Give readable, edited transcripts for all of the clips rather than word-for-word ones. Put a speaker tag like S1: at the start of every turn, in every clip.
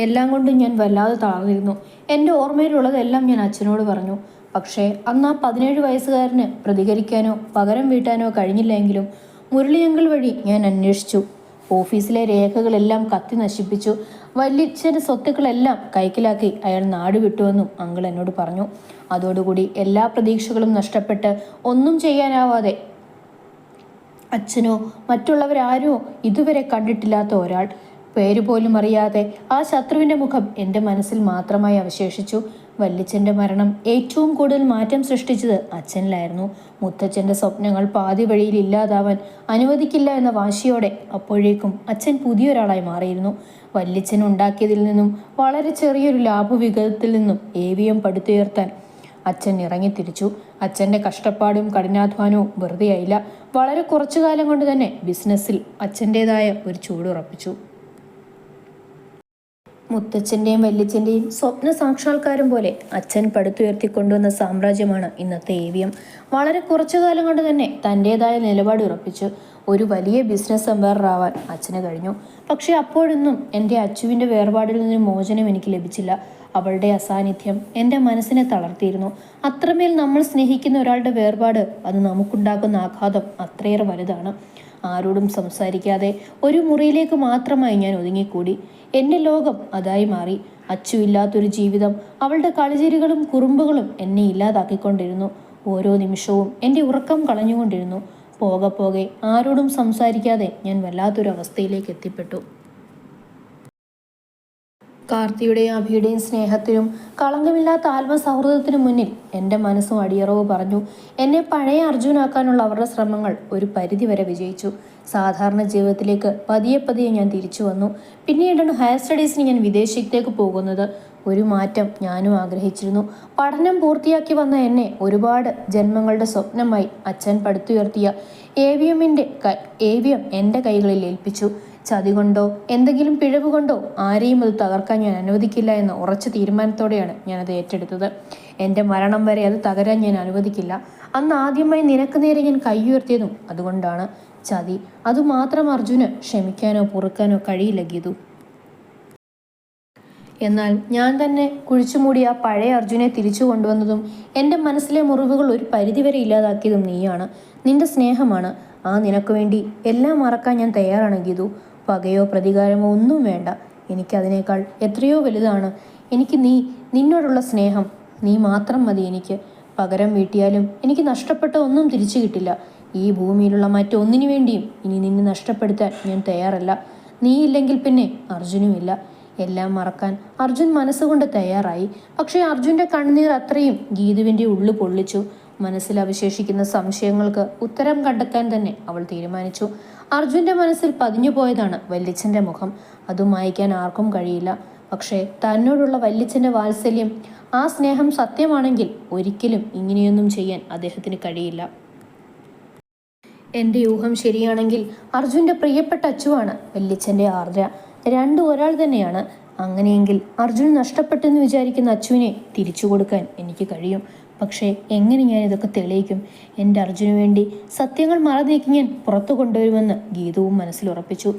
S1: എല്ലാം കൊണ്ടും ഞാൻ വല്ലാതെ തളർന്നിരുന്നു. എൻ്റെ ഓർമ്മയിലുള്ളതെല്ലാം ഞാൻ അച്ഛനോട് പറഞ്ഞു. പക്ഷേ അന്ന് ആ 17 വയസ്സുകാരന് പ്രതികരിക്കാനോ പകരം വീട്ടാനോ കഴിഞ്ഞില്ലെങ്കിലും മുരളിയങ്കിൾ വഴി ഞാൻ അന്വേഷിച്ചു. ഓഫീസിലെ രേഖകളെല്ലാം കത്തി നശിപ്പിച്ചു. വല്യച്ഛൻ്റെ സ്വത്തുക്കളെല്ലാം കൈക്കലാക്കി അയാൾ നാട് വിട്ടുവെന്നും അങ്കിൾ എന്നോട് പറഞ്ഞു. അതോടുകൂടി എല്ലാ പ്രതീക്ഷകളും നഷ്ടപ്പെട്ട് ഒന്നും ചെയ്യാനാവാതെ അച്ഛനോ മറ്റുള്ളവരാരോ ഇതുവരെ കണ്ടിട്ടില്ലാത്ത ഒരാൾ, പേര് പോലും അറിയാതെ ആ ശത്രുവിൻ്റെ മുഖം എൻ്റെ മനസ്സിൽ മാത്രമായി അവശേഷിച്ചു. വല്യച്ഛൻ്റെ മരണം ഏറ്റവും കൂടുതൽ മാറ്റം സൃഷ്ടിച്ചത് അച്ഛനിലായിരുന്നു. മുത്തച്ഛൻ്റെ സ്വപ്നങ്ങൾ പാതി വഴിയിൽ ഇല്ലാതാവാൻ അനുവദിക്കില്ല എന്ന വാശിയോടെ അപ്പോഴേക്കും അച്ഛൻ പുതിയൊരാളായി മാറിയിരുന്നു. വല്യച്ഛൻ ഉണ്ടാക്കിയതിൽ നിന്നും വളരെ ചെറിയൊരു ലാഭവിഹിതത്തിൽ നിന്നും AVM പടുത്തുയർത്താൻ അച്ഛൻ ഇറങ്ങിത്തിരിച്ചു. അച്ഛൻ്റെ കഷ്ടപ്പാടും കഠിനാധ്വാനവും വെറുതെയായില്ല. വളരെ കുറച്ചു കാലം കൊണ്ട് തന്നെ ബിസിനസ്സിൽ അച്ഛൻ്റെതായ ഒരു ചൂടുറപ്പിച്ചു. മുത്തച്ഛൻ്റെയും വല്യച്ഛൻ്റെയും സ്വപ്ന സാക്ഷാത്കാരം പോലെ അച്ഛൻ പടുത്തുയർത്തിക്കൊണ്ടുവന്ന സാമ്രാജ്യമാണ് ഇന്നത്തെ AVM. വളരെ കുറച്ചു കാലം കൊണ്ട് തന്നെ തൻ്റെതായ നിലപാട് ഉറപ്പിച്ചു. ഒരു വലിയ ബിസിനസ് എംപയറാവാൻ അച്ഛന് കഴിഞ്ഞു. പക്ഷേ അപ്പോഴൊന്നും എൻ്റെ അച്ചുവിൻ്റെ വേർപാടിൽ നിന്നും മോചനം എനിക്ക് ലഭിച്ചില്ല. അവളുടെ അസാന്നിധ്യം എൻ്റെ മനസ്സിനെ തളർത്തിയിരുന്നു. അത്രമേൽ നമ്മൾ സ്നേഹിക്കുന്ന ഒരാളുടെ വേർപാട്, അത് നമുക്കുണ്ടാക്കുന്ന ആഘാതം അത്രയേറെ വലുതാണ്. ആരോടും സംസാരിക്കാതെ ഒരു മുറിയിലേക്ക് മാത്രമായി ഞാൻ ഒതുങ്ങിക്കൂടി. എൻ്റെ ലോകം അതായി മാറി. അച്ചുവില്ലാത്തൊരു ജീവിതം. അവളുടെ കളിചിരികളും കുറുമ്പുകളും എന്നെ ഇല്ലാതാക്കിക്കൊണ്ടിരുന്നു. ഓരോ നിമിഷവും എൻ്റെ ഉറക്കം കളഞ്ഞുകൊണ്ടിരുന്നു. പോകെ പോകെ ആരോടും സംസാരിക്കാതെ ഞാൻ വല്ലാത്തൊരു അവസ്ഥയിലേക്ക് എത്തിപ്പെട്ടു. കാർത്തിയുടെയും അഭിയുടെയും സ്നേഹത്തിനും കളങ്കമില്ലാത്ത ആത്മസൗഹൃദത്തിനു മുന്നിൽ എൻ്റെ മനസ്സും അടിയറവ് പറഞ്ഞു. എന്നെ പഴയ അർജുനാക്കാനുള്ള അവരുടെ ശ്രമങ്ങൾ ഒരു പരിധിവരെ വിജയിച്ചു. സാധാരണ ജീവിതത്തിലേക്ക് പതിയെ പതിയെ ഞാൻ തിരിച്ചു വന്നു. പിന്നീടാണ് ഹയർ സ്റ്റഡീസിന് ഞാൻ വിദേശത്തേക്ക് പോകുന്നത്. ഒരു മാറ്റം ഞാനും ആഗ്രഹിച്ചിരുന്നു. പഠനം പൂർത്തിയാക്കി വന്ന എന്നെ ഒരുപാട് ജന്മങ്ങളുടെ സ്വപ്നമായി അച്ഛൻ പടുത്തുയർത്തിയ AVM എൻ്റെ കൈകളിൽ ഏൽപ്പിച്ചു. ചതി കൊണ്ടോ എന്തെങ്കിലും പിഴവ് കൊണ്ടോ ആരെയും അത് തകർക്കാൻ ഞാൻ അനുവദിക്കില്ല എന്ന ഉറച്ച തീരുമാനത്തോടെയാണ് ഞാനത് ഏറ്റെടുത്തത്. എൻ്റെ മരണം വരെ അത് തകരാൻ ഞാൻ അനുവദിക്കില്ല. അന്ന് ആദ്യമായി നിനക്ക് നേരെ ഞാൻ കൈ ഉയർത്തിയതും അതുകൊണ്ടാണ്. ചതി, അതുമാത്രം അർജുന് ക്ഷമിക്കാനോ പൊറുക്കാനോ കഴിയില്ല ഗീതു. എന്നാൽ ഞാൻ തന്നെ കുഴിച്ചുമൂടി ആ പഴയ അർജുനെ തിരിച്ചു കൊണ്ടുവന്നതും എൻ്റെ മനസ്സിലെ മുറിവുകൾ ഒരു പരിധിവരെ ഇല്ലാതാക്കിയതും നീയാണ്. നിന്റെ സ്നേഹമാണ്. ആ നിനക്ക് വേണ്ടി എല്ലാം മറക്കാൻ ഞാൻ തയ്യാറാണ് ഗീതു. പകയോ പ്രതികാരമോ ഒന്നും വേണ്ട. എനിക്കതിനേക്കാൾ എത്രയോ വലുതാണ് എനിക്ക് നിന്നോടുള്ള സ്നേഹം. നീ മാത്രം മതി എനിക്ക്. പകരം വീട്ടിയാലും എനിക്ക് നഷ്ടപ്പെട്ട ഒന്നും തിരിച്ചു കിട്ടില്ല. ഈ ഭൂമിയിലുള്ള മറ്റൊന്നിനു വേണ്ടിയും ഇനി നിന്നെ നഷ്ടപ്പെടുത്താൻ ഞാൻ തയ്യാറല്ല. നീയില്ലെങ്കിൽ പിന്നെ അർജുനുമില്ല. എല്ലാം മറക്കാൻ അർജുൻ മനസ്സുകൊണ്ട് തയ്യാറായി. പക്ഷേ അർജുൻ്റെ കണ്ണുനീർ അത്രയും ഗീതുവിൻ്റെ ഉള്ളു പൊള്ളിച്ചു. മനസ്സിൽ അവശേഷിക്കുന്ന സംശയങ്ങൾക്ക് ഉത്തരം കണ്ടെത്താൻ തന്നെ അവൾ തീരുമാനിച്ചു. അർജുൻ്റെ മനസ്സിൽ പതിഞ്ഞു പോയതാണ് വല്യച്ഛൻ്റെ മുഖം. അതും മായ്ക്കാൻ ആർക്കും കഴിയില്ല. പക്ഷേ തന്നോടുള്ള വല്യച്ഛൻ്റെ വാത്സല്യം, ആ സ്നേഹം സത്യമാണെങ്കിൽ ഒരിക്കലും ഇങ്ങനെയൊന്നും ചെയ്യാൻ അദ്ദേഹത്തിന് കഴിയില്ല. എൻ്റെ ഊഹം ശരിയാണെങ്കിൽ അർജുൻ്റെ പ്രിയപ്പെട്ട അച്ചുവാണ് വല്യച്ഛൻ്റെ ആർദ്ര. രണ്ടും ഒരാൾ തന്നെയാണ്. അങ്ങനെയെങ്കിൽ അർജുൻ നഷ്ടപ്പെട്ടെന്ന് വിചാരിക്കുന്ന അച്ചുവിനെ തിരിച്ചു കൊടുക്കാൻ എനിക്ക് കഴിയും. പക്ഷേ എങ്ങനെ ഞാൻ ഇതൊക്കെ തെളിയിക്കും? എൻ്റെ അർജുനു വേണ്ടി സത്യങ്ങൾ മറന്നേക്ക് ഞാൻ പുറത്തു കൊണ്ടുവരുമെന്ന് ഗീതുവും മനസ്സിലുറപ്പിച്ചു.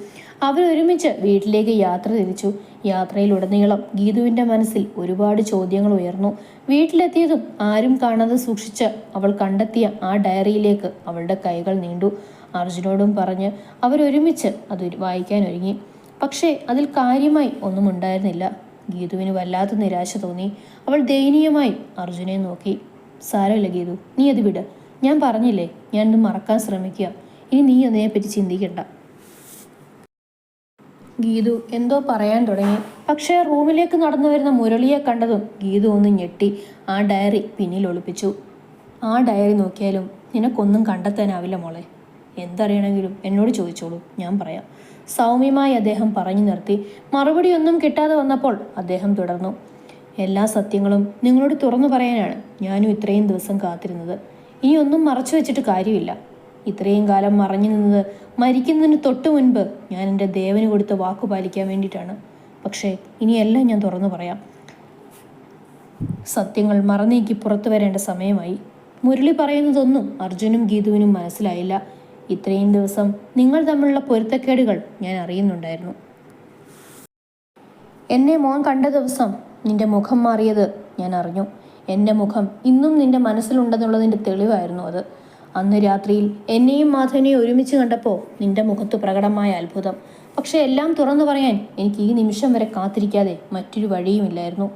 S1: അവരൊരുമിച്ച് വീട്ടിലേക്ക് യാത്ര തിരിച്ചു. യാത്രയിലുടനീളം ഗീതുവിൻ്റെ മനസ്സിൽ ഒരുപാട് ചോദ്യങ്ങൾ ഉയർന്നു. വീട്ടിലെത്തിയതും ആരും കാണാതെ സൂക്ഷിച്ച് അവൾ കണ്ടെത്തിയ ആ ഡയറിയിലേക്ക് അവളുടെ കൈകൾ നീണ്ടു. അർജുനോടും പറഞ്ഞ് അവരൊരുമിച്ച് അത് വായിക്കാൻ ഒരുങ്ങി. പക്ഷേ അതിൽ കാര്യമായി ഒന്നും ഉണ്ടായിരുന്നില്ല. ഗീതുവിന് വല്ലാത്ത നിരാശ തോന്നി. അവൾ ദയനീയമായി അർജുനെ നോക്കി. സാരമില്ല ഗീതു, നീ അത് വിട്. ഞാൻ പറഞ്ഞില്ലേ, ഞാനിത് മറക്കാൻ ശ്രമിക്കുക. ഇനി നീ അതിനെപ്പറ്റി ചിന്തിക്കണ്ട. ഗീതു എന്തോ പറയാൻ തുടങ്ങി. പക്ഷേ റൂമിലേക്ക് നടന്നു വരുന്ന മുരളിയെ കണ്ടതും ഗീതു ഒന്ന് ഞെട്ടി. ആ ഡയറി പിന്നിൽ ഒളിപ്പിച്ചു. ആ ഡയറി നോക്കിയാലും നിനക്കൊന്നും കണ്ടെത്താനാവില്ല മോളെ. എന്തറിയണമെങ്കിലും എന്നോട് ചോദിച്ചോളൂ, ഞാൻ പറയാം. സൗമ്യമായി അദ്ദേഹം പറഞ്ഞു നിർത്തി. മറുപടിയൊന്നും കിട്ടാതെ വന്നപ്പോൾ അദ്ദേഹം തുടർന്നു. എല്ലാ സത്യങ്ങളും നിങ്ങളോട് തുറന്നു പറയാനാണ് ഞാനും ഇത്രയും ദിവസം കാത്തിരുന്നത്. ഇനി ഒന്നും മറച്ചു വെച്ചിട്ട് കാര്യമില്ല. ഇത്രയും കാലം മറഞ്ഞു നിന്നത് മരിക്കുന്നതിന് തൊട്ടു മുൻപ് ഞാൻ എൻ്റെ ദേവന് കൊടുത്ത വാക്കു പാലിക്കാൻ വേണ്ടിയിട്ടാണ്. പക്ഷേ ഇനിയെല്ലാം ഞാൻ തുറന്നു പറയാം. സത്യങ്ങൾ മറന്നേക്ക് പുറത്തു വരേണ്ട സമയമായി. മുരളി പറയുന്നതൊന്നും അർജുനും ഗീതുവിനും മനസ്സിലായില്ല. ഇത്രയും ദിവസം നിങ്ങൾ തമ്മിലുള്ള പൊരുത്തക്കേടുകൾ ഞാൻ അറിയുന്നുണ്ടായിരുന്നു. എന്നെ മോൻ കണ്ട ദിവസം നിന്റെ മുഖം മാറിയത് ഞാൻ അറിഞ്ഞു. എൻ്റെ മുഖം ഇന്നും നിന്റെ മനസ്സിലുണ്ടെന്നുള്ളതിൻ്റെ തെളിവായിരുന്നു അത്. അന്ന് രാത്രിയിൽ എന്നെയും മാധവനെയും ഒരുമിച്ച് കണ്ടപ്പോൾ നിന്റെ മുഖത്ത് പ്രകടമായ അത്ഭുതം. പക്ഷെ എല്ലാം തുറന്നു പറയാൻ എനിക്ക് ഈ നിമിഷം വരെ കാത്തിരിക്കാതെ മറ്റൊരു വഴിയുമില്ലായിരുന്നു.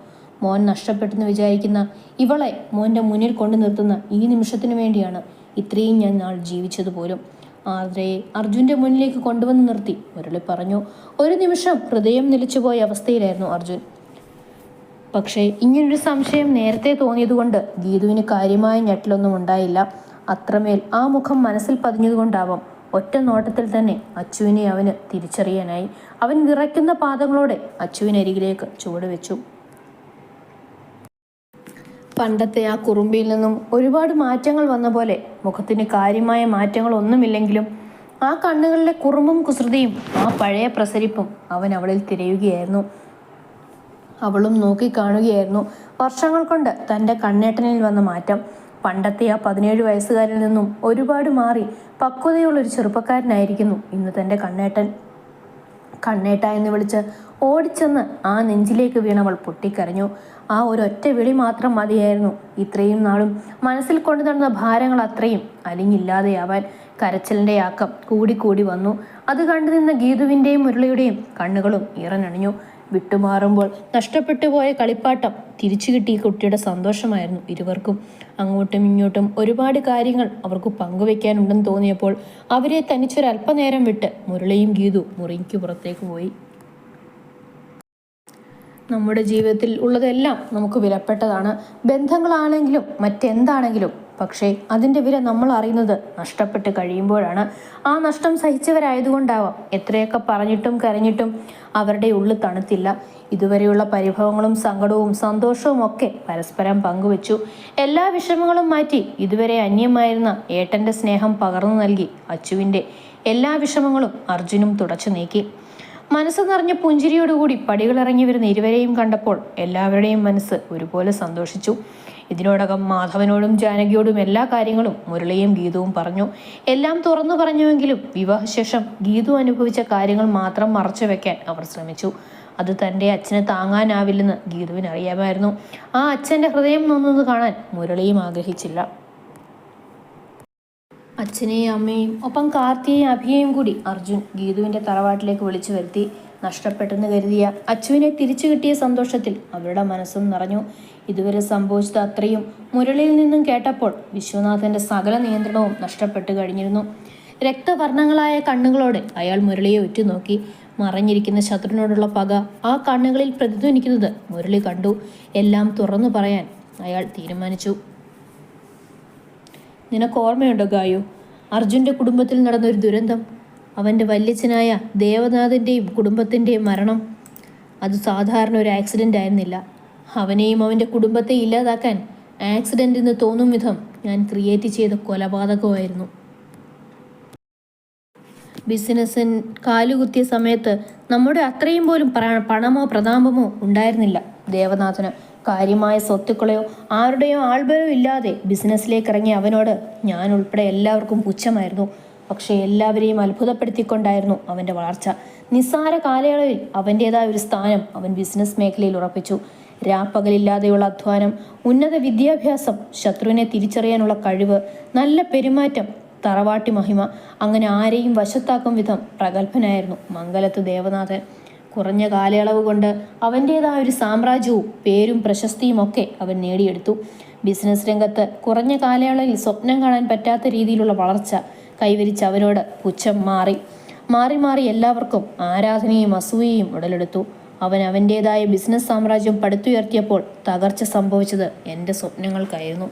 S1: മോൻ നഷ്ടപ്പെട്ടെന്ന് വിചാരിക്കുന്ന ഇവളെ മോൻ്റെ മുന്നിൽ കൊണ്ടു നിർത്തുന്ന ഈ നിമിഷത്തിനു വേണ്ടിയാണ് ഇത്രയും ഞാൻ നാൾ ജീവിച്ചതുപോലും. ആദ്രയെ അർജുൻ്റെ മുന്നിലേക്ക് കൊണ്ടുവന്ന് നിർത്തി മുരളി പറഞ്ഞു. ഒരു നിമിഷം ഹൃദയം നിലച്ചുപോയ അവസ്ഥയിലായിരുന്നു അർജുൻ. പക്ഷേ ഇങ്ങനൊരു സംശയം നേരത്തെ തോന്നിയതുകൊണ്ട് ഗീതുവിന് കാര്യമായ ഞെട്ടലൊന്നും ഉണ്ടായില്ല. അത്രമേൽ ആ മുഖം മനസ്സിൽ പതിഞ്ഞതുകൊണ്ടാവാം ഒറ്റ നോട്ടത്തിൽ തന്നെ അച്ചുവിനെ അവന് തിരിച്ചറിയാനായി. അവൻ വിറയ്ക്കുന്ന പാദങ്ങളോടെ അച്ചുവിനരികിലേക്ക് ചുവട് വെച്ചു. പണ്ടത്തെ ആ കുറുമ്പിയിൽ നിന്നും ഒരുപാട് മാറ്റങ്ങൾ വന്ന പോലെ മുഖത്തിന് കാര്യമായ മാറ്റങ്ങളൊന്നുമില്ലെങ്കിലും ആ കണ്ണുകളിലെ കുറുമ്പും കുസൃതിയും ആ പഴയ പ്രസരിപ്പും അവൻ അവളിൽ തിരയുകയായിരുന്നു. അവളും നോക്കിക്കാണുകയായിരുന്നു വർഷങ്ങൾ കൊണ്ട് തൻ്റെ കണ്ണേട്ടനിൽ വന്ന മാറ്റം. പണ്ടത്തെ ആ 17 വയസ്സുകാരിൽ നിന്നും ഒരുപാട് മാറി പക്വതയുള്ളൊരു ചെറുപ്പക്കാരനായിരിക്കുന്നു ഇന്ന് തൻ്റെ കണ്ണേട്ടൻ. കണ്ണേട്ട എന്ന് വിളിച്ച് ഓടിച്ചെന്ന് ആ നെഞ്ചിലേക്ക് വീണവൾ പൊട്ടിക്കരഞ്ഞു. ആ ഒരൊറ്റ വിളി മാത്രം മതിയായിരുന്നു ഇത്രയും നാളും മനസ്സിൽ കൊണ്ടു നടന്ന ഭാരങ്ങൾ അത്രയും അലിഞ്ഞില്ലാതെയാവാൻ. കരച്ചിലിൻ്റെ ആക്കം കൂടിക്കൂടി വന്നു. അത് കണ്ടു നിന്ന ഗീതുവിൻ്റെയും മുരളിയുടെയും കണ്ണുകളും ഈറനണിഞ്ഞു. വിട്ടുമാറുമ്പോൾ നഷ്ടപ്പെട്ടു പോയ കളിപ്പാട്ടം തിരിച്ചു കിട്ടിയ കുട്ടിയുടെ സന്തോഷമായിരുന്നു ഇരുവർക്കും. അങ്ങോട്ടും ഇങ്ങോട്ടും ഒരുപാട് കാര്യങ്ങൾ അവർക്ക് പങ്കുവെക്കാനുണ്ടെന്ന് തോന്നിയപ്പോൾ അവരെ തനിച്ചൊരല്പനേരം വിട്ട് മുരളിയും ഗീതു മുറിക്ക് പുറത്തേക്ക് പോയി. നമ്മുടെ ജീവിതത്തിൽ ഉള്ളതെല്ലാം നമുക്ക് വിലപ്പെട്ടതാണ്. ബന്ധങ്ങളാണെങ്കിലും മറ്റെന്താണെങ്കിലും. പക്ഷേ അതിൻ്റെ വില നമ്മൾ അറിയുന്നത് നഷ്ടപ്പെട്ട് കഴിയുമ്പോഴാണ്. ആ നഷ്ടം സഹിച്ചവരായതുകൊണ്ടാവാം എത്രയൊക്കെ പറഞ്ഞിട്ടും കരഞ്ഞിട്ടും അവരുടെ ഉള്ളിൽ തണുത്തില്ല. ഇതുവരെയുള്ള പരിഭവങ്ങളും സങ്കടവും സന്തോഷവും ഒക്കെ പരസ്പരം പങ്കുവച്ചു. എല്ലാ വിഷമങ്ങളും മാറ്റി ഇതുവരെ അന്യമായിരുന്ന ഏട്ടൻ്റെ സ്നേഹം പകർന്നു നൽകി അച്ചുവിൻ്റെ എല്ലാ വിഷമങ്ങളും അർജുനും തുടച്ചു നീക്കി. മനസ്സ് നിറഞ്ഞ പുഞ്ചിരിയോടുകൂടി പടികളിറങ്ങി വരുന്ന ഇരുവരെയും കണ്ടപ്പോൾ എല്ലാവരുടെയും മനസ്സ് ഒരുപോലെ സന്തോഷിച്ചു. ഇതിനോടകം മാധവനോടും ജാനകിയോടും എല്ലാ കാര്യങ്ങളും മുരളിയും ഗീതുവും പറഞ്ഞു. എല്ലാം തുറന്നു പറഞ്ഞുവെങ്കിലും വിവാഹശേഷം ഗീതു അനുഭവിച്ച കാര്യങ്ങൾ മാത്രം മറച്ചു വെക്കാൻ അവർ ശ്രമിച്ചു. അത് തൻ്റെ അച്ഛനെ താങ്ങാനാവില്ലെന്ന് ഗീതുവിന് അറിയാമായിരുന്നു. ആ അച്ഛൻ്റെ ഹൃദയം നൊന്നത് കാണാൻ മുരളിയും ആഗ്രഹിച്ചില്ല. അച്ഛനെയും അമ്മയും ഒപ്പം കാർത്തിയെയും അഭിയെയും കൂടി അർജുൻ ഗീതുവിൻ്റെ തറവാട്ടിലേക്ക് വിളിച്ചു വരുത്തി. നഷ്ടപ്പെട്ടെന്ന് കരുതിയ അച്ചുവിനെ തിരിച്ചു കിട്ടിയ സന്തോഷത്തിൽ അവരുടെ മനസ്സും നിറഞ്ഞു. ഇതുവരെ സംഭവിച്ചത് അത്രയും മുരളിയിൽ നിന്നും കേട്ടപ്പോൾ വിശ്വനാഥൻ്റെ സകല നിയന്ത്രണവും നഷ്ടപ്പെട്ടു കഴിഞ്ഞിരുന്നു. രക്തവർണ്ണങ്ങളായ കണ്ണുകളോടെ അയാൾ മുരളിയെ ഉറ്റുനോക്കി. മറഞ്ഞിരിക്കുന്ന ശത്രുവിനോടുള്ള പക ആ കണ്ണുകളിൽ പ്രതിധ്വനിക്കുന്നത് മുരളി കണ്ടു. എല്ലാം തുറന്നു പറയാൻ അയാൾ തീരുമാനിച്ചു. നിനക്ക് ഓർമ്മയുണ്ടോ ഗായു, അർജുൻ്റെ കുടുംബത്തിൽ നടന്നൊരു ദുരന്തം? അവൻ്റെ വല്യച്ഛനായ ദേവനാഥൻ്റെയും കുടുംബത്തിൻ്റെയും മരണം. അത് സാധാരണ ഒരു ആക്സിഡൻ്റ് ആയിരുന്നില്ല. അവനെയും അവൻ്റെ കുടുംബത്തെ ഇല്ലാതാക്കാൻ ആക്സിഡൻ്റ് എന്ന് തോന്നും വിധം ഞാൻ ക്രിയേറ്റ് ചെയ്ത കൊലപാതകമായിരുന്നു. ബിസിനസ്സിൻ കാലുകുത്തിയ സമയത്ത് നമ്മുടെ അത്രയും പോലും പണമോ പ്രതാപമോ ഉണ്ടായിരുന്നില്ല ദേവനാഥന്. കാര്യമായ സ്വത്തുക്കളെയോ ആരുടെയോ ആൾബലോ ഇല്ലാതെ ബിസിനസ്സിലേക്ക് ഇറങ്ങിയ അവനോട് ഞാൻ ഉൾപ്പെടെ എല്ലാവർക്കും പുച്ഛമായിരുന്നു. പക്ഷേ എല്ലാവരെയും അത്ഭുതപ്പെടുത്തിക്കൊണ്ടായിരുന്നു അവൻ്റെ വളർച്ച. നിസ്സാര കാലയളവിൽ അവൻ്റേതായ ഒരു സ്ഥാനം അവൻ ബിസിനസ് മേഖലയിൽ ഉറപ്പിച്ചു. രാപ്പകലില്ലാതെയുള്ള അധ്വാനം, ഉന്നത വിദ്യാഭ്യാസം, ശത്രുവിനെ തിരിച്ചറിയാനുള്ള കഴിവ്, നല്ല പെരുമാറ്റം, തറവാട്ടി മഹിമ, അങ്ങനെ ആരെയും വശത്താക്കും വിധം പ്രഗത്ഭനായിരുന്നു മംഗലത്ത് ദേവനാഥൻ. കുറഞ്ഞ കാലയളവ് കൊണ്ട് അവൻ്റേതായ ഒരു സാമ്രാജ്യവും പേരും പ്രശസ്തിയും ഒക്കെ അവൻ നേടിയെടുത്തു. ബിസിനസ് രംഗത്ത് കുറഞ്ഞ കാലയളവിൽ സ്വപ്നം കാണാൻ പറ്റാത്ത രീതിയിലുള്ള വളർച്ച കൈവരിച്ച അവനോട് പുച്ഛം മാറി മാറി എല്ലാവർക്കും ആരാധനയും അസൂയയും ഉടലെടുത്തു. അവൻ അവൻ്റേതായ ബിസിനസ് സാമ്രാജ്യം പടുത്തുയർത്തിയപ്പോൾ തകർച്ച സംഭവിച്ചത് എൻ്റെ സ്വപ്നങ്ങൾക്കായിരുന്നു.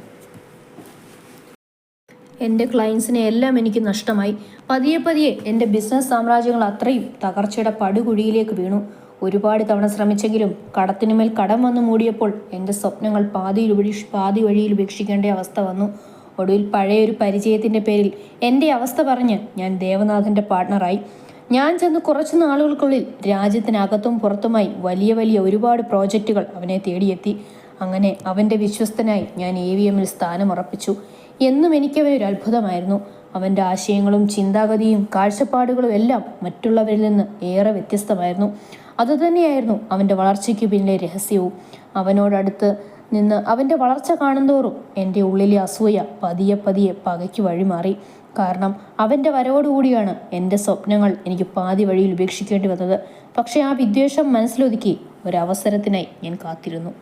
S1: എൻ്റെ ക്ലയൻസിനെ എല്ലാം എനിക്ക് നഷ്ടമായി. പതിയെ എൻ്റെ ബിസിനസ് സാമ്രാജ്യങ്ങൾ അത്രയും തകർച്ചയുടെ പടുകുഴിയിലേക്ക് വീണു. ഒരുപാട് തവണ ശ്രമിച്ചെങ്കിലും കടത്തിനുമേൽ കടം വന്നു മൂടിയപ്പോൾ എൻ്റെ സ്വപ്നങ്ങൾ പാതി വഴിയിൽ ഉപേക്ഷിക്കേണ്ട അവസ്ഥ വന്നു. ഒടുവിൽ പഴയൊരു പരിചയത്തിൻ്റെ പേരിൽ എൻ്റെ അവസ്ഥ പറഞ്ഞ് ഞാൻ ദേവനാഥൻ്റെ പാർട്ട്ണറായി. ഞാൻ ചെന്ന് കുറച്ചു നാളുകൾക്കുള്ളിൽ രാജ്യത്തിനകത്തും പുറത്തുമായി വലിയ ഒരുപാട് പ്രോജക്റ്റുകൾ അവനെ തേടിയെത്തി. അങ്ങനെ അവൻ്റെ വിശ്വസ്തനായി ഞാൻ AVMൽ സ്ഥാനമുറപ്പിച്ചു. എന്നും എനിക്കവനൊരു അത്ഭുതമായിരുന്നു. അവൻ്റെ ആശയങ്ങളും ചിന്താഗതിയും കാഴ്ചപ്പാടുകളും എല്ലാം മറ്റുള്ളവരിൽ നിന്ന് ഏറെ വ്യത്യസ്തമായിരുന്നു. അതുതന്നെയായിരുന്നു അവൻ്റെ വളർച്ചയ്ക്ക് പിന്നിലെ രഹസ്യവും. അവനോടടുത്ത് നിന്ന് അവൻ്റെ വളർച്ച കാണുന്തോറും എൻ്റെ ഉള്ളിലെ അസൂയ പതിയെ പതിയെ പകയ്ക്ക് വഴിമാറി. കാരണം അവൻ്റെ വരവോടുകൂടിയാണ് എൻ്റെ സ്വപ്നങ്ങൾ എനിക്ക് പാതി വഴിയിൽ ഉപേക്ഷിക്കേണ്ടി വന്നത്. പക്ഷേ ആ വിദ്വേഷം മനസ്സിലൊതുക്കി ഒരവസരത്തിനായി ഞാൻ കാത്തിരുന്നു.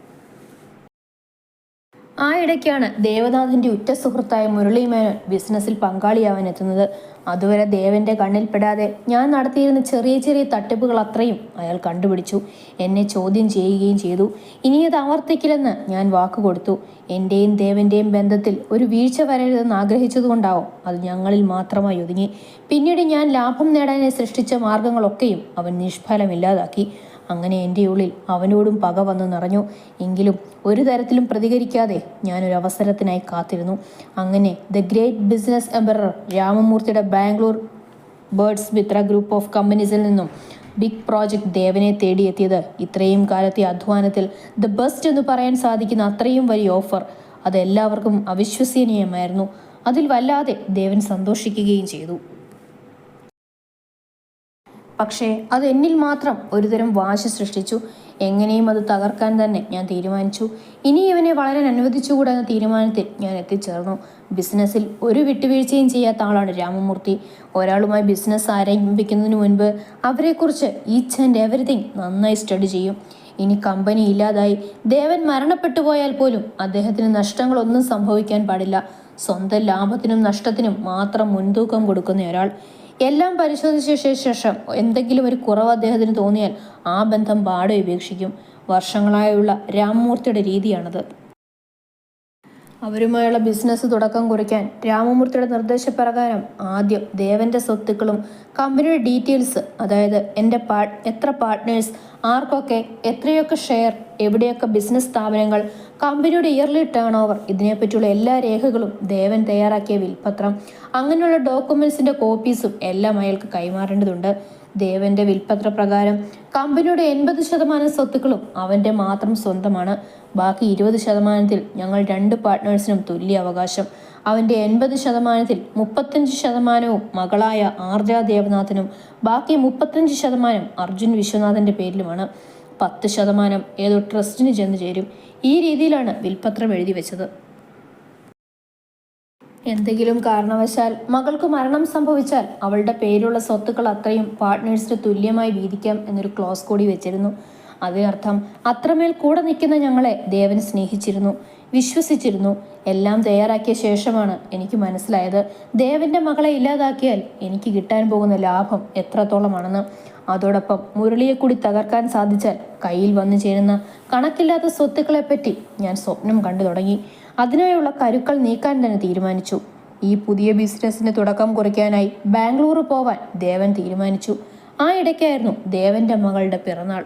S1: ആ ഇടയ്ക്കാണ് ദേവനാഥിൻ്റെ ഉറ്റ സുഹൃത്തായ മുരളി മേനോൻ ബിസിനസ്സിൽ പങ്കാളിയാവാൻ എത്തുന്നത്. അതുവരെ ദേവൻ്റെ കണ്ണിൽപ്പെടാതെ ഞാൻ നടത്തിയിരുന്ന ചെറിയ ചെറിയ തട്ടിപ്പുകൾ അത്രയും അയാൾ കണ്ടുപിടിച്ചു. എന്നെ ചോദ്യം ചെയ്യുകയും ചെയ്തു. ഇനിയത് ആവർത്തിക്കില്ലെന്ന് ഞാൻ വാക്കുകൊടുത്തു. എൻ്റെയും ദേവൻ്റെയും ബന്ധത്തിൽ ഒരു വീഴ്ച വരരുതെന്ന് ആഗ്രഹിച്ചതുകൊണ്ടാവും അത് ഞങ്ങളിൽ മാത്രമായി ഒതുങ്ങി. പിന്നീട് ഞാൻ ലാഭം നേടാനായി സൃഷ്ടിച്ച മാർഗങ്ങളൊക്കെയും അവൻ നിഷ്ഫലമില്ലാതാക്കി. അങ്ങനെ എൻ്റെ ഉള്ളിൽ അവനോടും പക വന്നു നിറഞ്ഞു. എങ്കിലും ഒരു തരത്തിലും പ്രതികരിക്കാതെ ഞാനൊരവസരത്തിനായി കാത്തിരുന്നു. അങ്ങനെ ദ ഗ്രേറ്റ് ബിസിനസ് എംപറർ രാമമൂർത്തിയുടെ Bangalore birds Mitra group of കമ്പനീസിൽ നിന്നും ബിഗ് പ്രോജക്റ്റ് ദേവനെ തേടിയെത്തിയത് ഇത്രയും കാലത്തെ അധ്വാനത്തിൽ ദ ബെസ്റ്റ് എന്ന് പറയാൻ സാധിക്കുന്ന അത്രയും വലിയ ഓഫർ. അതെല്ലാവർക്കും അവിശ്വസനീയമായിരുന്നു. അതിൽ വല്ലാതെ ദേവൻ സന്തോഷിക്കുകയും ചെയ്തു. പക്ഷേ അത് എന്നിൽ മാത്രം ഒരുതരം വാശി സൃഷ്ടിച്ചു. എങ്ങനെയും അത് തകർക്കാൻ തന്നെ ഞാൻ തീരുമാനിച്ചു. ഇനി ഇവനെ വളരാൻ അനുവദിച്ചുകൂടാ തീരുമാനത്തിൽ ഞാൻ എത്തിച്ചേർന്നു. ബിസിനസ്സിൽ ഒരു വിട്ടുവീഴ്ചയും ചെയ്യാത്ത ആളാണ് രാമമൂർത്തി. ഒരാളുമായി ബിസിനസ് ആരംഭിക്കുന്നതിന് മുൻപ് അവരെക്കുറിച്ച് ഈച്ച് ആൻഡ് എവറിത്തിങ് നന്നായി സ്റ്റഡി ചെയ്യും. ഇനി കമ്പനി ഇല്ലാതായി ദേവൻ മരണപ്പെട്ടു പോയാൽ പോലും അദ്ദേഹത്തിന് നഷ്ടങ്ങളൊന്നും സംഭവിക്കാൻ പാടില്ല. സ്വന്തം ലാഭത്തിനും നഷ്ടത്തിനും മാത്രം മുൻതൂക്കം കൊടുക്കുന്ന ഒരാൾ. എല്ലാം പരിശോധിച്ച ശേഷം എന്തെങ്കിലും ഒരു കുറവ് അദ്ദേഹത്തിന് തോന്നിയാൽ ആ ബന്ധം പാടെ ഉപേക്ഷിക്കും. വർഷങ്ങളായുള്ള രാമമൂർത്തിയുടെ രീതിയാണത്. അവരുമായുള്ള ബിസിനസ് തുടക്കം കുറിക്കാൻ രാമമൂർത്തിയുടെ നിർദ്ദേശപ്രകാരം ആദ്യം ദേവൻ്റെ സ്വത്തുക്കളും കമ്പനിയുടെ ഡീറ്റെയിൽസ്, അതായത് എത്ര പാർട്ട്നേഴ്സ്, ആർക്കൊക്കെ എത്രയൊക്കെ ഷെയർ, എവിടെയൊക്കെ ബിസിനസ് സ്ഥാപനങ്ങൾ, കമ്പനിയുടെ ഇയർലി ടേൺ ഓവർ, ഇതിനെപ്പറ്റിയുള്ള എല്ലാ രേഖകളും, ദേവൻ തയ്യാറാക്കിയ വിൽപ്പത്രം, അങ്ങനെയുള്ള ഡോക്യുമെൻസിൻ്റെ കോപ്പീസും എല്ലാം അയാൾക്ക് കൈമാറേണ്ടതുണ്ട്. ദേവൻ്റെ വിൽപ്പത്രപ്രകാരം കമ്പനിയുടെ 80% സ്വത്തുക്കളും അവൻ്റെ മാത്രം സ്വന്തമാണ്. ബാക്കി 20%-ൽ ഞങ്ങൾ 2 പാർട്ട്നേഴ്സിനും തുല്യ അവകാശം. അവൻ്റെ 80%-ൽ 35% മകളായ ആർജ ദേവനാഥനും ബാക്കി 35% അർജുൻ വിശ്വനാഥൻ്റെ പേരിലുമാണ്. 10% ഏതോ ട്രസ്റ്റിന് ചെന്ന് ചേരും. ഈ രീതിയിലാണ് വിൽപ്പത്രം എഴുതി വെച്ചത്. എന്തെങ്കിലും കാരണവശാൽ മകൾക്ക് മരണം സംഭവിച്ചാൽ അവളുടെ പേരുള്ള സ്വത്തുക്കൾ അത്രയും പാർട്ട്നേഴ്സിന് തുല്യമായി വീതിക്കാം എന്നൊരു ക്ലോസ് കൂടി വെച്ചിരുന്നു. അതിനർത്ഥം അത്രമേൽ കൂടെ നിൽക്കുന്ന ഞങ്ങളെ ദേവൻ സ്നേഹിച്ചിരുന്നു, വിശ്വസിച്ചിരുന്നു. എല്ലാം തയ്യാറാക്കിയ ശേഷമാണ് എനിക്ക് മനസ്സിലായത് ദേവൻ്റെ മകളെ ഇല്ലാതാക്കിയാൽ എനിക്ക് കിട്ടാൻ പോകുന്ന ലാഭം എത്രത്തോളമാണെന്ന്. അതോടൊപ്പം മുരളിയെ കൂടി തകർക്കാൻ സാധിച്ചാൽ കയ്യിൽ വന്നു ചേരുന്ന കണക്കില്ലാത്ത സ്വത്തുക്കളെപ്പറ്റി ഞാൻ സ്വപ്നം കണ്ടു തുടങ്ങി. അതിനായുള്ള കരുക്കൾ നീക്കാൻ തന്നെ തീരുമാനിച്ചു. ഈ പുതിയ ബിസിനസ്സിന് തുടക്കം കുറിക്കാനായി ബാംഗ്ലൂർ പോവാൻ ദേവൻ തീരുമാനിച്ചു. ആ ഇടയ്ക്കായിരുന്നു ദേവൻ്റെ മകളുടെ പിറന്നാൾ.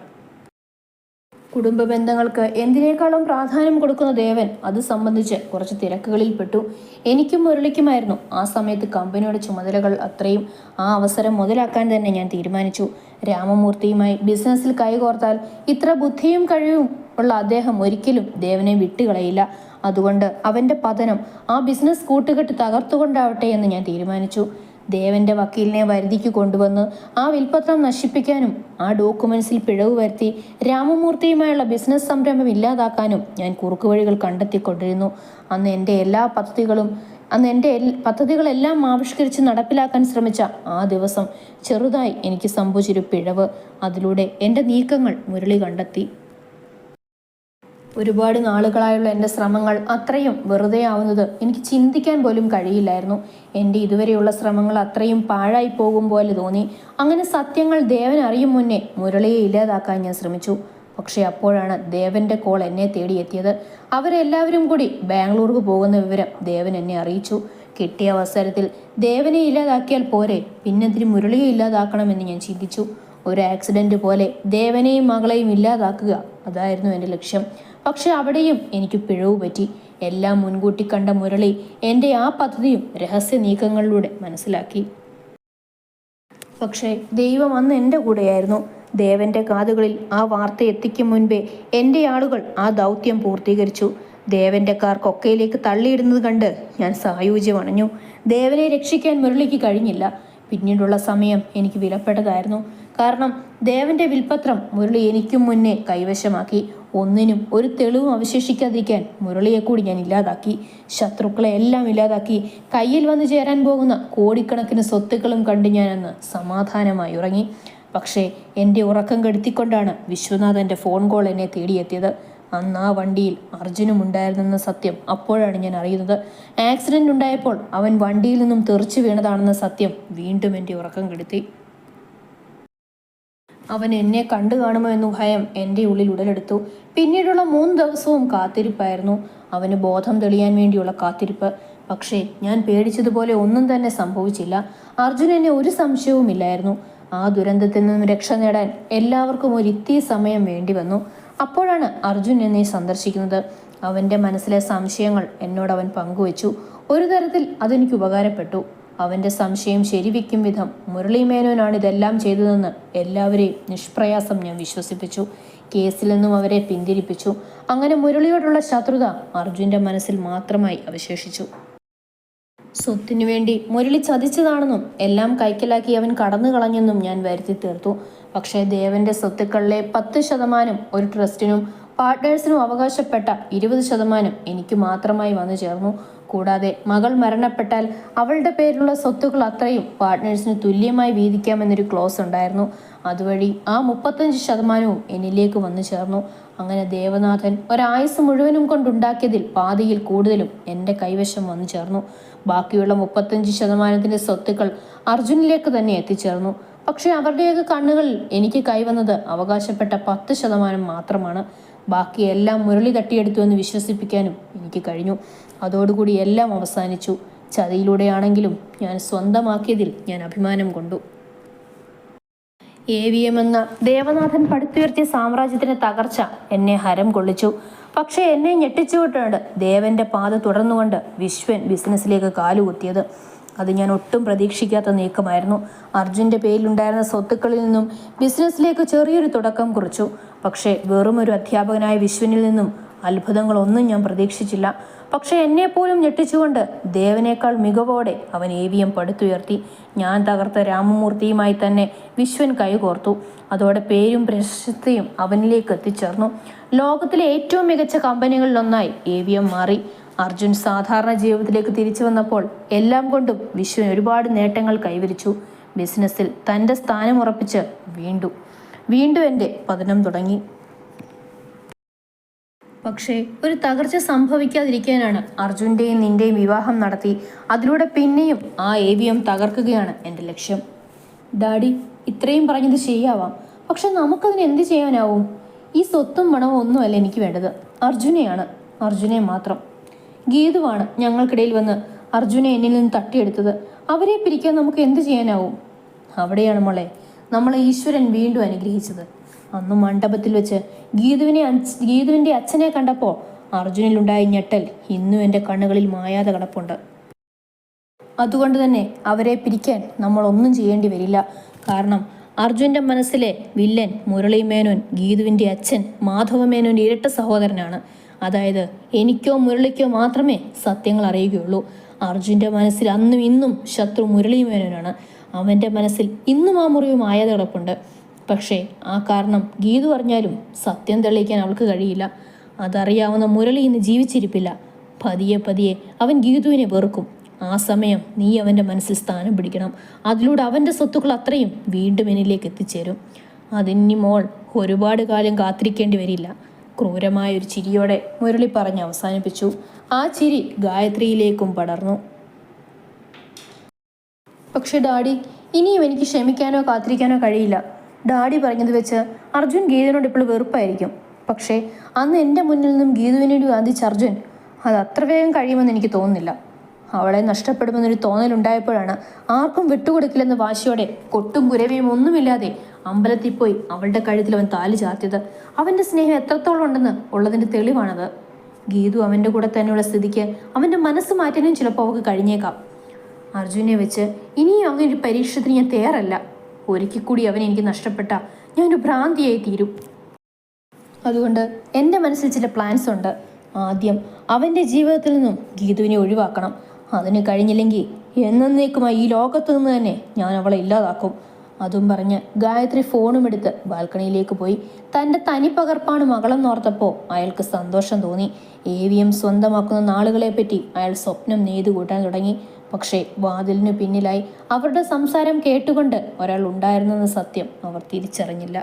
S1: കുടുംബ ബന്ധങ്ങൾക്ക് എന്തിനേക്കാളും പ്രാധാന്യം കൊടുക്കുന്ന ദേവൻ അത് സംബന്ധിച്ച് കുറച്ച് തിരക്കുകളിൽ പെട്ടു. എനിക്കും മുരളിക്കുമായിരുന്നു ആ സമയത്ത് കമ്പനിയുടെ ചുമതലകൾ അത്രയും. ആ അവസരം മുതലാക്കാൻ തന്നെ ഞാൻ തീരുമാനിച്ചു. രാമമൂർത്തിയുമായി ബിസിനസ്സിൽ കൈകോർത്താൽ ഇത്ര ബുദ്ധിയും കഴിവും ഉള്ള അദ്ദേഹം ഒരിക്കലും ദേവനെ വിട്ടുകളയില്ല. അതുകൊണ്ട് അവൻ്റെ പതനം ആ ബിസിനസ് കൂട്ടുകെട്ട് തകർത്തുകൊണ്ടാവട്ടെ എന്ന് ഞാൻ തീരുമാനിച്ചു. ദേവൻ്റെ വക്കീലിനെ വരുതിക്ക് കൊണ്ടുവന്ന് ആ വിൽപ്പത്രം നശിപ്പിക്കാനും ആ ഡോക്യുമെൻസിൽ പിഴവ് വരുത്തി രാമമൂർത്തിയുമായുള്ള ബിസിനസ് സംരംഭം ഇല്ലാതാക്കാനും ഞാൻ കുറുക്കുവഴികൾ കണ്ടെത്തിക്കൊണ്ടിരുന്നു. അന്ന് എൻ്റെ പദ്ധതികളെല്ലാം ആവിഷ്കരിച്ച് നടപ്പിലാക്കാൻ ശ്രമിച്ച ആ ദിവസം ചെറുതായി എനിക്ക് സംഭവിച്ചൊരു പിഴവ്. അതിലൂടെ എൻ്റെ നീക്കങ്ങൾ മുരളി കണ്ടെത്തി. ഒരുപാട് നാളുകളായുള്ള എൻ്റെ ശ്രമങ്ങൾ അത്രയും വെറുതെ ആവുന്നത് എനിക്ക് ചിന്തിക്കാൻ പോലും കഴിയില്ലായിരുന്നു. എൻ്റെ ഇതുവരെയുള്ള ശ്രമങ്ങൾ അത്രയും പാഴായി പോകും പോലെ തോന്നി. അങ്ങനെ സത്യങ്ങൾ ദേവൻ അറിയും മുന്നേ മുരളിയെ ഇല്ലാതാക്കാൻ ഞാൻ ശ്രമിച്ചു. പക്ഷേ അപ്പോഴാണ് ദേവൻ്റെ കോൾ എന്നെ തേടിയെത്തിയത്. അവരെല്ലാവരും കൂടി ബാംഗ്ലൂർക്ക് പോകുന്ന വിവരം ദേവൻ എന്നെ അറിയിച്ചു. കിട്ടിയ അവസരത്തിൽ ദേവനെ ഇല്ലാതാക്കിയാൽ പോരെ, പിന്നെന്തിന് മുരളിയെ ഇല്ലാതാക്കണമെന്ന് ഞാൻ ചിന്തിച്ചു. ഒരു ആക്സിഡൻറ്റ് പോലെ ദേവനെയും മകളെയും ഇല്ലാതാക്കുക, അതായിരുന്നു എൻ്റെ ലക്ഷ്യം. പക്ഷെ അവിടെയും എനിക്ക് പിഴവ് പറ്റി. എല്ലാം മുൻകൂട്ടി കണ്ട മുരളി എൻ്റെ ആ പദ്ധതിയും രഹസ്യ നീക്കങ്ങളിലൂടെ മനസ്സിലാക്കി. പക്ഷേ ദൈവം അന്ന് എൻ്റെ കൂടെയായിരുന്നു. ദേവന്റെ കാതുകളിൽ ആ വാർത്ത എത്തിക്കും മുൻപേ എൻ്റെ ആളുകൾ ആ ദൗത്യം പൂർത്തീകരിച്ചു. ദേവന്റെ കാർ കൊക്കയിലേക്ക് തള്ളിയിടുന്നത് കണ്ട് ഞാൻ സായൂജ്യം അണഞ്ഞു. ദേവനെ രക്ഷിക്കാൻ മുരളിക്ക് കഴിഞ്ഞില്ല. പിന്നീടുള്ള സമയം എനിക്ക് വിലപ്പെട്ടതായിരുന്നു. കാരണം ദേവന്റെ വിൽപത്രം മുരളി എനിക്കും മുന്നേ കൈവശമാക്കി. ഒന്നിനും ഒരു തെളിവും അവശേഷിക്കാതിരിക്കാൻ മുരളിയെ കൂടി ഞാൻ ഇല്ലാതാക്കി. ശത്രുക്കളെ എല്ലാം ഇല്ലാതാക്കി. കയ്യിൽ വന്നു ചേരാൻ പോകുന്ന കോടിക്കണക്കിന് സ്വത്തുക്കളും കണ്ട് ഞാൻ അന്ന് സമാധാനമായി ഉറങ്ങി. പക്ഷേ എൻ്റെ ഉറക്കം കെടുത്തിക്കൊണ്ടാണ് വിശ്വനാഥൻ്റെ ഫോൺ കോൾ എന്നെ തേടിയെത്തിയത്. അന്ന് ആ വണ്ടിയിൽ അർജുനും ഉണ്ടായിരുന്നെന്ന സത്യം അപ്പോഴാണ് ഞാൻ അറിയുന്നത്. ആക്സിഡന്റ് ഉണ്ടായപ്പോൾ അവൻ വണ്ടിയിൽ നിന്നും തെറിച്ചു വീണതാണെന്ന സത്യം വീണ്ടും എൻ്റെ ഉറക്കം കെടുത്തി. അവൻ എന്നെ കണ്ടു കാണുമോ എന്നു ഭയം എൻ്റെ ഉള്ളിൽ ഉടലെടുത്തു. പിന്നീടുള്ള 3 ദിവസവും കാത്തിരിപ്പായിരുന്നു. അവന് ബോധം തെളിയാൻ വേണ്ടിയുള്ള കാത്തിരിപ്പ്. പക്ഷേ ഞാൻ പേടിച്ചതുപോലെ ഒന്നും തന്നെ സംഭവിച്ചില്ല. അർജുനന് ഒരു സംശയവുമില്ലായിരുന്നു. ആ ദുരന്തത്തിൽ നിന്നും രക്ഷ നേടാൻ എല്ലാവർക്കും ഒരിത്തിരി സമയം വേണ്ടി വന്നു. അപ്പോഴാണ് അർജുൻ എന്നെ സന്ദർശിക്കുന്നത്. അവൻ്റെ മനസ്സിലെ സംശയങ്ങൾ എന്നോടവൻ പങ്കുവച്ചു. ഒരു തരത്തിൽ അതെനിക്ക് ഉപകാരപ്പെട്ടു. അവൻ്റെ സംശയം ശരിവെക്കും വിധം മുരളി മേനോനാണ് ഇതെല്ലാം ചെയ്തതെന്ന് എല്ലാവരെയും നിഷ്പ്രയാസം ഞാൻ വിശ്വസിപ്പിച്ചു. കേസിൽ നിന്നും അവരെ പിന്തിരിപ്പിച്ചു. അങ്ങനെ മുരളിയോടുള്ള ശത്രുത അർജുൻ്റെ മനസ്സിൽ മാത്രമായി അവശേഷിച്ചു. സ്വത്തിനു വേണ്ടി മുരളി ചതിച്ചതാണെന്നും എല്ലാം കൈക്കലാക്കി അവൻ കടന്നു കളഞ്ഞെന്നും ഞാൻ വരുത്തി തീർത്തു. പക്ഷേ ദേവന്റെ സ്വത്തുക്കളിലെ 10% ഒരു ട്രസ്റ്റിനും പാർട്ട്നേഴ്സിനും അവകാശപ്പെട്ട 20% എനിക്ക് മാത്രമായി വന്നു ചേർന്നു. കൂടാതെ മകൾ മരണപ്പെട്ടാൽ അവളുടെ പേരിലുള്ള സ്വത്തുക്കൾ അത്രയും പാർട്ട്നേഴ്സിന് തുല്യമായി വീതിക്കാമെന്നൊരു ക്ലോസ് ഉണ്ടായിരുന്നു. അതുവഴി ആ 35% എന്നിലേക്ക് വന്നു ചേർന്നു. അങ്ങനെ ദേവനാഥൻ ഒരായുസ് മുഴുവനും കൊണ്ടുണ്ടാക്കിയതിൽ പാതിയിൽ കൂടുതലും എൻ്റെ കൈവശം വന്നു ചേർന്നു. ബാക്കിയുള്ള 35% സ്വത്തുക്കൾ അർജുനിലേക്ക് തന്നെ എത്തിച്ചേർന്നു. പക്ഷെ അവരുടെയൊക്കെ കണ്ണുകളിൽ എനിക്ക് കൈവന്നത് അവകാശപ്പെട്ട 10% മാത്രമാണ്. ബാക്കിയെല്ലാം മുരളി തട്ടിയെടുത്തു എന്ന് വിശ്വസിപ്പിക്കാനും എനിക്ക് കഴിഞ്ഞു. അതോടുകൂടി എല്ലാം അവസാനിച്ചു. ചതിയിലൂടെയാണെങ്കിലും ഞാൻ സ്വന്തമാക്കിയതിൽ ഞാൻ അഭിമാനം കൊണ്ടു. AVM എന്ന ദേവനാഥൻ പടുത്തുയർത്തിയ സാമ്രാജ്യത്തിന്റെ തകർച്ച എന്നെ ഹരം കൊള്ളിച്ചു. പക്ഷേ എന്നെ ഞെട്ടിച്ചുകൊണ്ടാണ് ദേവന്റെ പാത തുടർന്നുകൊണ്ട് വിശ്വൻ ബിസിനസ്സിലേക്ക് കാലുകുത്തിയത്. അത് ഞാൻ ഒട്ടും പ്രതീക്ഷിക്കാത്ത നീക്കമായിരുന്നു. അർജുൻ്റെ പേരിലുണ്ടായിരുന്ന സ്വത്തുക്കളിൽ നിന്നും ബിസിനസ്സിലേക്ക് ചെറിയൊരു തുടക്കം കുറിച്ചു. പക്ഷേ വെറും ഒരു അധ്യാപകനായ വിശ്വനിൽ നിന്നും അത്ഭുതങ്ങളൊന്നും ഞാൻ പ്രതീക്ഷിച്ചില്ല. പക്ഷേ എന്നെപ്പോലും ഞെട്ടിച്ചുകൊണ്ട് ദേവനേക്കാൾ മികവോടെ അവൻ AVM പടുത്തുയർത്തി. ഞാൻ തകർത്ത രാമമൂർത്തിയുമായി തന്നെ വിശ്വൻ കൈകോർത്തു. അതോടെ പേരും പ്രശസ്തിയും അവനിലേക്ക് എത്തിച്ചേർന്നു. ലോകത്തിലെ ഏറ്റവും മികച്ച കമ്പനികളിലൊന്നായി AVM മാറി. അർജുൻ സാധാരണ ജീവിതത്തിലേക്ക് തിരിച്ചു വന്നപ്പോൾ എല്ലാം കൊണ്ടും വിശ്വൻ ഒരുപാട് നേട്ടങ്ങൾ കൈവരിച്ചു. ബിസിനസ്സിൽ തൻ്റെ സ്ഥാനം ഉറപ്പിച്ച് വീണ്ടും എൻ്റെ പതനം തുടങ്ങി. പക്ഷേ ഒരു തകർച്ച സംഭവിക്കാതിരിക്കാനാണ് അർജുൻ്റെയും നിൻ്റെയും വിവാഹം നടത്തി അതിലൂടെ പിന്നെയും ആ AVM തകർക്കുകയാണ് എൻ്റെ ലക്ഷ്യം. ഡാഡി, ഇത്രയും പറഞ്ഞത് ശരിയാവാം. പക്ഷെ നമുക്കതിന് എന്ത് ചെയ്യാനാവും? ഈ സ്വത്തും മണവും ഒന്നുമല്ല എനിക്ക് വേണ്ടത്. അർജുനെ മാത്രം. ഗീതുവാണ് ഞങ്ങൾക്കിടയിൽ വന്ന് അർജുനെ എന്നിൽ നിന്ന് തട്ടിയെടുത്തത്. അവരെ പിരിക്കാൻ നമുക്ക് എന്ത് ചെയ്യാനാവും? അവിടെയാണ് മോളെ നമ്മളെ ഈശ്വരൻ വീണ്ടും അനുഗ്രഹിച്ചത്. അന്ന് മണ്ഡപത്തിൽ വെച്ച് ഗീതുവിൻ്റെ അച്ഛനെ കണ്ടപ്പോൾ അർജുനിലുണ്ടായ ഞെട്ടൽ ഇന്നും എൻ്റെ കണ്ണുകളിൽ മായാതെ കിടപ്പുണ്ട്. അതുകൊണ്ട് തന്നെ അവരെ പിരിക്കാൻ നമ്മൾ ഒന്നും ചെയ്യേണ്ടി വരില്ല. കാരണം അർജുൻ്റെ മനസ്സിലെ വില്ലൻ മുരളി മേനോൻ ഗീതുവിൻ്റെ അച്ഛൻ മാധവ മേനോൻ ഇരട്ട സഹോദരനാണ്. അതായത് എനിക്കോ മുരളിക്കോ മാത്രമേ സത്യങ്ങൾ അറിയുകയുള്ളൂ. അർജുൻ്റെ മനസ്സിൽ അന്നും ഇന്നും ശത്രു മുരളി മേനോനാണ്. അവൻ്റെ മനസ്സിൽ ഇന്നും ആ മുറിവ് മായാതെ കിടപ്പുണ്ട്. പക്ഷേ ആ കാരണം ഗീതു അറിഞ്ഞാലും സത്യം തെളിയിക്കാൻ അവൾക്ക് കഴിയില്ല. അതറിയാവുന്ന മുരളി ഇന്ന് ജീവിച്ചിരിപ്പില്ല. പതിയെ അവൻ ഗീതുവിനെ വെറുക്കും. ആ സമയം നീ അവൻ്റെ മനസ്സിൽ സ്ഥാനം പിടിക്കണം. അതിലൂടെ അവൻ്റെ സ്വത്തുക്കൾ അത്രയും വീണ്ടും എന്നിലേക്ക് എത്തിച്ചേരും. അതിനി മോൾ ഒരുപാട് കാലം കാത്തിരിക്കേണ്ടി വരില്ല. ക്രൂരമായൊരു ചിരിയോടെ മുരളി പറഞ്ഞ് അവസാനിപ്പിച്ചു. ആ ചിരി ഗായത്രിയിലേക്കും പടർന്നു. പക്ഷെ ഡാഡി, ഇനിയും എനിക്ക് ക്ഷമിക്കാനോ കാത്തിരിക്കാനോ കഴിയില്ല. ഡാഡി പറഞ്ഞത് വെച്ച് അർജുൻ ഗീതുവിനോട് ഇപ്പോൾ വെറുപ്പായിരിക്കും. പക്ഷേ അന്ന് എൻ്റെ മുന്നിൽ നിന്നും ഗീതുവിനോട് വാദിച്ച അർജുൻ അത് അത്ര വേഗം കഴിയുമെന്ന് എനിക്ക് തോന്നുന്നില്ല. അവളെ നഷ്ടപ്പെടുമെന്നൊരു തോന്നലുണ്ടായപ്പോഴാണ് ആർക്കും വിട്ടുകൊടുക്കില്ലെന്ന വാശിയോടെ കൊട്ടും കുരവയും ഒന്നുമില്ലാതെ അമ്പലത്തിൽ പോയി അവളുടെ കഴുത്തിൽ അവൻ താലി ചാർത്തിയത്. അവൻ്റെ സ്നേഹം എത്രത്തോളം ഉണ്ടെന്ന് ഉള്ളതിൻ്റെ തെളിവാണത്. ഗീതു അവൻ്റെ കൂടെ തന്നെയുള്ള സ്ഥിതിക്ക് അവൻ്റെ മനസ്സ് മാറ്റാനും ചിലപ്പോൾ അവൾക്ക് കഴിഞ്ഞേക്കാം. അർജുനെ വെച്ച് ഇനിയും അങ്ങനെ ഒരു പരീക്ഷണത്തിന് ഞാൻ തയ്യാറല്ല. ഒരിക്കൽ കൂടി അവൻ എനിക്ക് നഷ്ടപ്പെട്ട ഞാനൊരു ഭ്രാന്തിയായി തീരും. അതുകൊണ്ട് എൻ്റെ മനസ്സിൽ ചില പ്ലാൻസ് ഉണ്ട്. ആദ്യം അവൻ്റെ ജീവിതത്തിൽ നിന്നും ഗീതുവിനെ ഒഴിവാക്കണം. അതിന് കഴിഞ്ഞില്ലെങ്കിൽ എന്നേക്കുമായി ഈ ലോകത്ത് നിന്ന് തന്നെ ഞാൻ അവളെ ഇല്ലാതാക്കും. അതും പറഞ്ഞ് ഗായത്രി ഫോണും എടുത്ത് ബാൽക്കണിയിലേക്ക് പോയി. തൻ്റെ തനിപ്പകർപ്പാണ് മകളെന്നോർത്തപ്പോൾ അയാൾക്ക് സന്തോഷം തോന്നി. AVM സ്വന്തമാക്കുന്ന നാളുകളെപ്പറ്റി അയാൾ സ്വപ്നം നെയ്തു കൂട്ടാൻ തുടങ്ങി. പക്ഷേ വാതിലിനു പിന്നിലായി അവരുടെ സംസാരം കേട്ടുകൊണ്ട് ഒരാൾ ഉണ്ടായിരുന്നെന്ന സത്യം അവർ തിരിച്ചറിഞ്ഞില്ല.